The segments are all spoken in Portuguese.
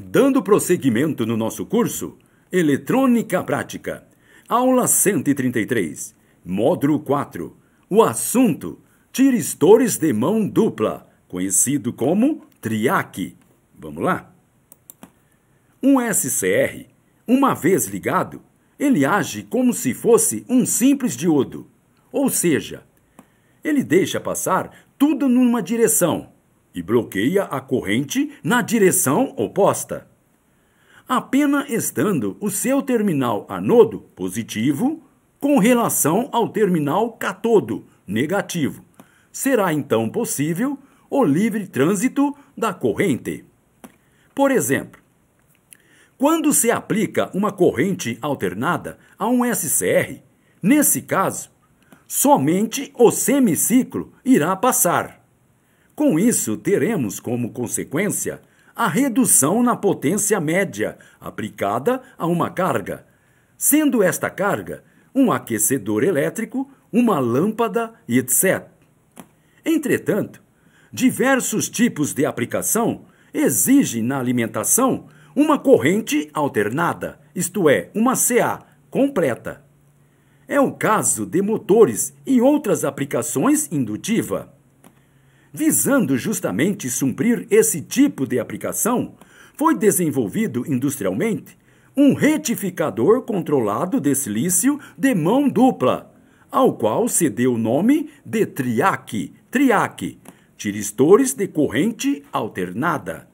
Dando prosseguimento no nosso curso, Eletrônica Prática, aula 133, módulo 4, o assunto tiristores de mão dupla, conhecido como triac. Vamos lá? Um SCR, uma vez ligado, ele age como se fosse um simples diodo, ou seja, ele deixa passar tudo numa direção e bloqueia a corrente na direção oposta. Apenas estando o seu terminal anodo positivo com relação ao terminal catodo negativo, será então possível o livre trânsito da corrente. Por exemplo, quando se aplica uma corrente alternada a um SCR, nesse caso, somente o semiciclo irá passar. Com isso, teremos como consequência a redução na potência média aplicada a uma carga, sendo esta carga um aquecedor elétrico, uma lâmpada e etc. Entretanto, diversos tipos de aplicação exigem na alimentação uma corrente alternada, isto é, uma CA completa. É o caso de motores e outras aplicações indutiva. Visando justamente suprir esse tipo de aplicação, foi desenvolvido industrialmente um retificador controlado de silício de mão dupla, ao qual se deu o nome de triac, tiristores de corrente alternada.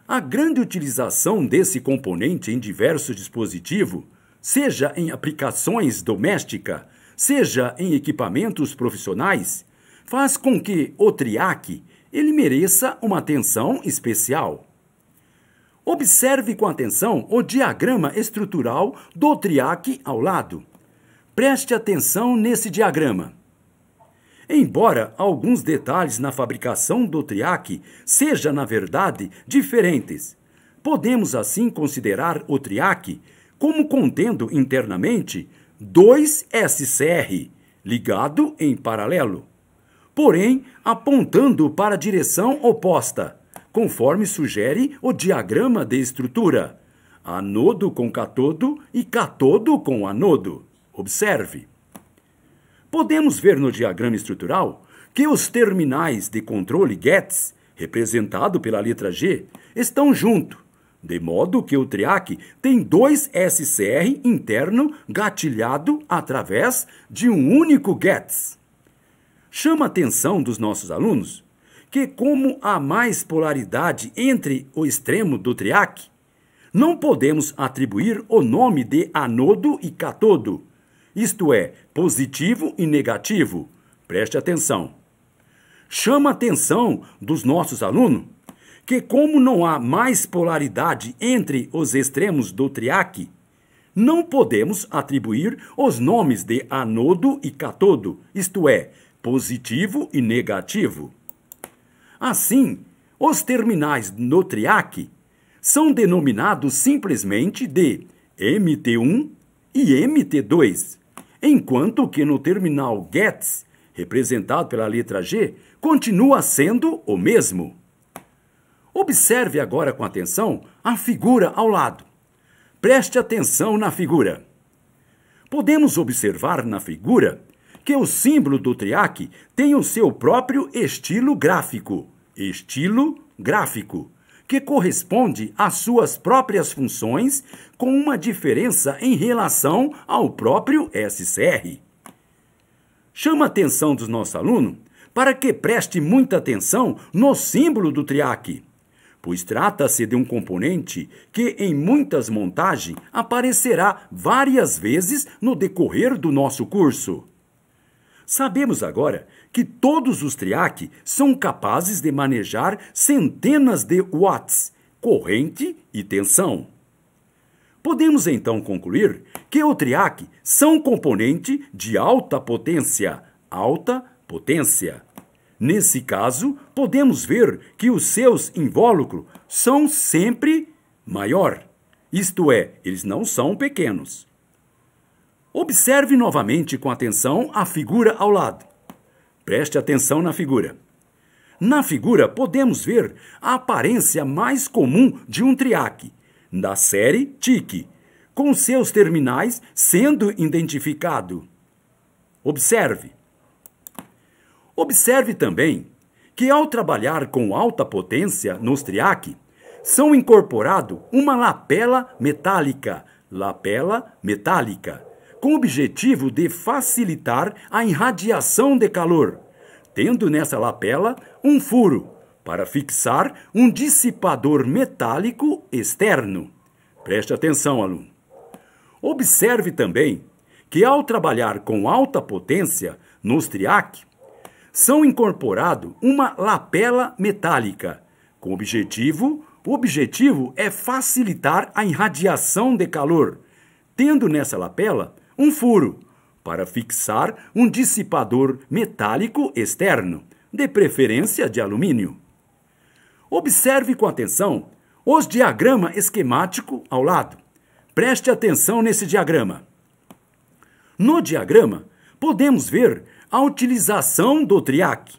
A grande utilização desse componente em diversos dispositivos, seja em aplicações domésticas, seja em equipamentos profissionais, faz com que o triac ele mereça uma atenção especial. Observe com atenção o diagrama estrutural do triac ao lado. Preste atenção nesse diagrama. Embora alguns detalhes na fabricação do triac sejam, na verdade, diferentes, podemos assim considerar o triac como contendo internamente dois SCR ligados em paralelo, porém apontando para a direção oposta, conforme sugere o diagrama de estrutura, anodo com catodo e catodo com anodo. Observe. Podemos ver no diagrama estrutural que os terminais de controle GETS, representado pela letra G, estão juntos, de modo que o triac tem dois SCR interno gatilhado através de um único GETS. Chama a atenção dos nossos alunos que, como há mais polaridade entre o extremo do triac, não podemos atribuir o nome de anodo e catodo, isto é, positivo e negativo. Preste atenção. Chama a atenção dos nossos alunos que, como não há mais polaridade entre os extremos do triac, não podemos atribuir os nomes de anodo e catodo, isto é, positivo e negativo. Assim, os terminais no triac são denominados simplesmente de MT1 e MT2, enquanto que no terminal GETS, representado pela letra G, continua sendo o mesmo. Observe agora com atenção a figura ao lado. Preste atenção na figura. Podemos observar na figura que o símbolo do triac tem o seu próprio estilo gráfico, que corresponde às suas próprias funções com uma diferença em relação ao próprio SCR. Chama a atenção dos nossos alunos para que preste muita atenção no símbolo do triac, pois trata-se de um componente que em muitas montagens aparecerá várias vezes no decorrer do nosso curso. Sabemos agora que todos os triac são capazes de manejar centenas de watts, corrente e tensão. Podemos então concluir que o triac são componente de alta potência. Nesse caso, podemos ver que os seus invólucros são sempre maior, isto é, eles não são pequenos. Observe novamente com atenção a figura ao lado. Preste atenção na figura. Na figura podemos ver a aparência mais comum de um triac, da série TIC, com seus terminais sendo identificado. Observe. Observe também que ao trabalhar com alta potência nos triac, são incorporado uma lapela metálica, com o objetivo de facilitar a irradiação de calor, tendo nessa lapela um furo para fixar um dissipador metálico externo. Preste atenção, aluno. Observe também que ao trabalhar com alta potência nos triac, são incorporado uma lapela metálica, com o objetivo é facilitar a irradiação de calor, tendo nessa lapela um furo para fixar um dissipador metálico externo, de preferência de alumínio. Observe com atenção os diagrama esquemático ao lado. Preste atenção nesse diagrama. No diagrama, podemos ver a utilização do triac.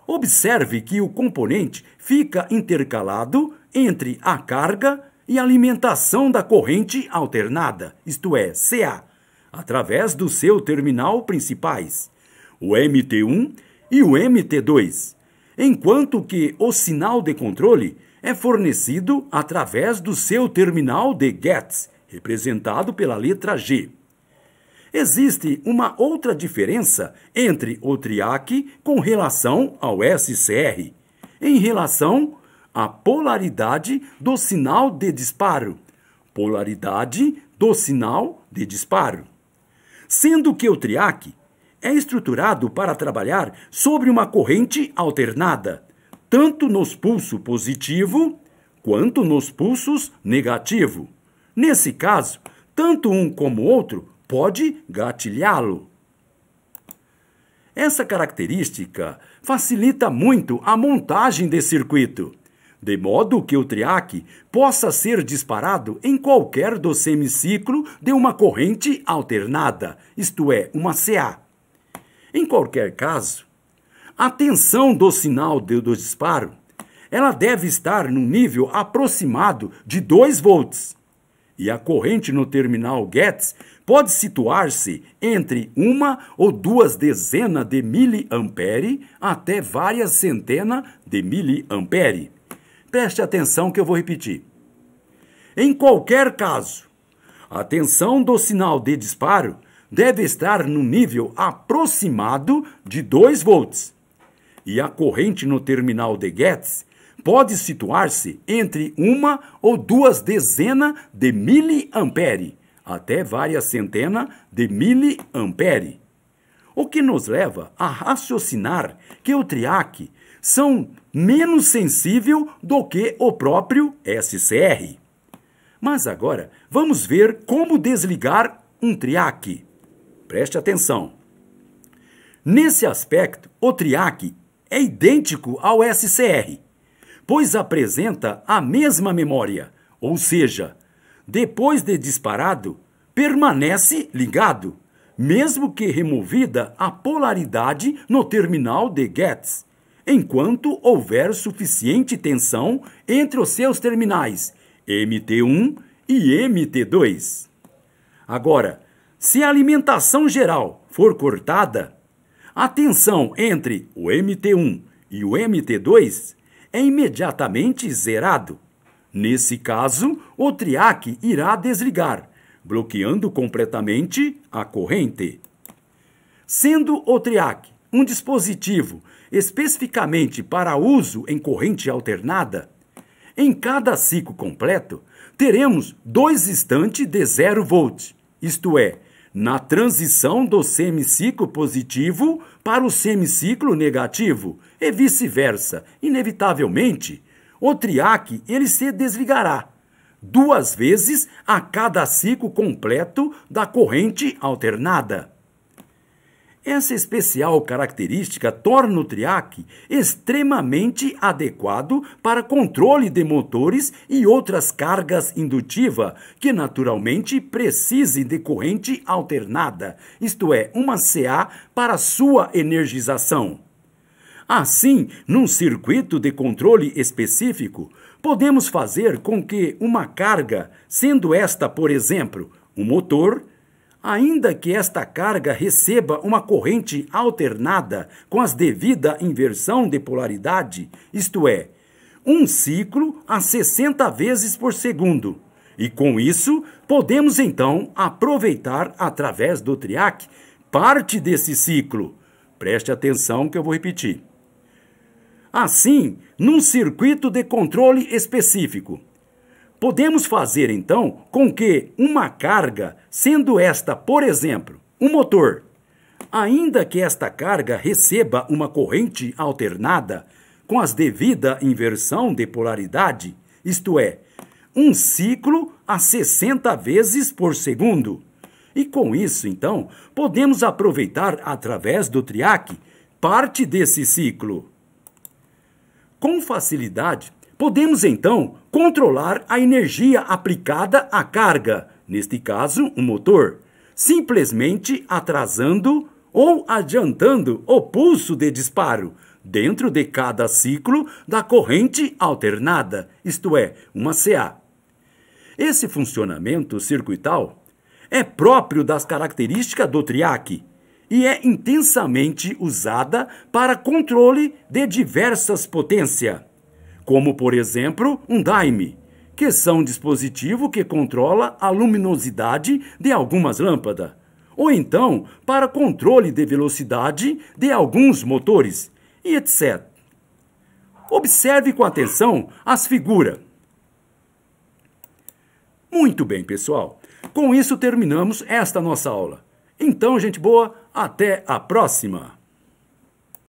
Observe que o componente fica intercalado entre a carga e a alimentação da corrente alternada, isto é, CA, através do seu terminal principais, o MT1 e o MT2, enquanto que o sinal de controle é fornecido através do seu terminal de GETS, representado pela letra G. Existe uma outra diferença entre o triac com relação ao SCR, em relação à polaridade do sinal de disparo. Sendo que o triac é estruturado para trabalhar sobre uma corrente alternada, tanto nos pulsos positivo quanto nos pulsos negativo. Nesse caso, tanto um como o outro pode gatilhá-lo. Essa característica facilita muito a montagem de circuito, de modo que o triac possa ser disparado em qualquer do semiciclo de uma corrente alternada, isto é, uma CA. Em qualquer caso, a tensão do sinal do disparo ela deve estar no nível aproximado de 2 volts. E a corrente no terminal GETS pode situar-se entre 1 ou 2 dezenas de miliampere até várias centenas de miliampere. Preste atenção que eu vou repetir. Em qualquer caso, a tensão do sinal de disparo deve estar no nível aproximado de 2 volts. E a corrente no terminal de GETS pode situar-se entre 1 ou 2 dezenas de miliampere, até várias centenas de miliampere. O que nos leva a raciocinar que o triac são menos sensível do que o próprio SCR. Mas agora vamos ver como desligar um triac. Preste atenção. Nesse aspecto, o triac é idêntico ao SCR, pois apresenta a mesma memória, ou seja, depois de disparado, permanece ligado, mesmo que removida a polaridade no terminal de GETS, enquanto houver suficiente tensão entre os seus terminais MT1 e MT2. Agora, se a alimentação geral for cortada, a tensão entre o MT1 e o MT2 é imediatamente zerado. Nesse caso, o triac irá desligar, bloqueando completamente a corrente. Sendo o triac um dispositivo especificamente para uso em corrente alternada, em cada ciclo completo, teremos 2 instantes de 0 volt, isto é, na transição do semiciclo positivo para o semiciclo negativo, e vice-versa. Inevitavelmente, o triac ele se desligará 2 vezes a cada ciclo completo da corrente alternada. Essa especial característica torna o triac extremamente adequado para controle de motores e outras cargas indutivas que naturalmente precisem de corrente alternada, isto é, uma CA para sua energização. Assim, num circuito de controle específico, podemos fazer com que uma carga, sendo esta, por exemplo, um motor, ainda que esta carga receba uma corrente alternada com as devida inversão de polaridade, isto é, um ciclo a 60 vezes por segundo. E com isso, podemos então aproveitar através do triac parte desse ciclo. Preste atenção que eu vou repetir. Assim, num circuito de controle específico, podemos fazer então com que uma carga, sendo esta, por exemplo, um motor, ainda que esta carga receba uma corrente alternada com as devida inversão de polaridade, isto é, um ciclo a 60 vezes por segundo. E com isso, então, podemos aproveitar através do triac parte desse ciclo. Com facilidade, podemos então controlar a energia aplicada à carga, neste caso, um motor, simplesmente atrasando ou adiantando o pulso de disparo dentro de cada ciclo da corrente alternada, isto é, uma CA. Esse funcionamento circuital é próprio das características do triac e é intensamente usada para controle de diversas potências, como, por exemplo, um daime, que são um dispositivo que controla a luminosidade de algumas lâmpadas, ou então para controle de velocidade de alguns motores, e etc. Observe com atenção as figuras. Muito bem, pessoal. Com isso terminamos esta nossa aula. Então, gente boa, até a próxima!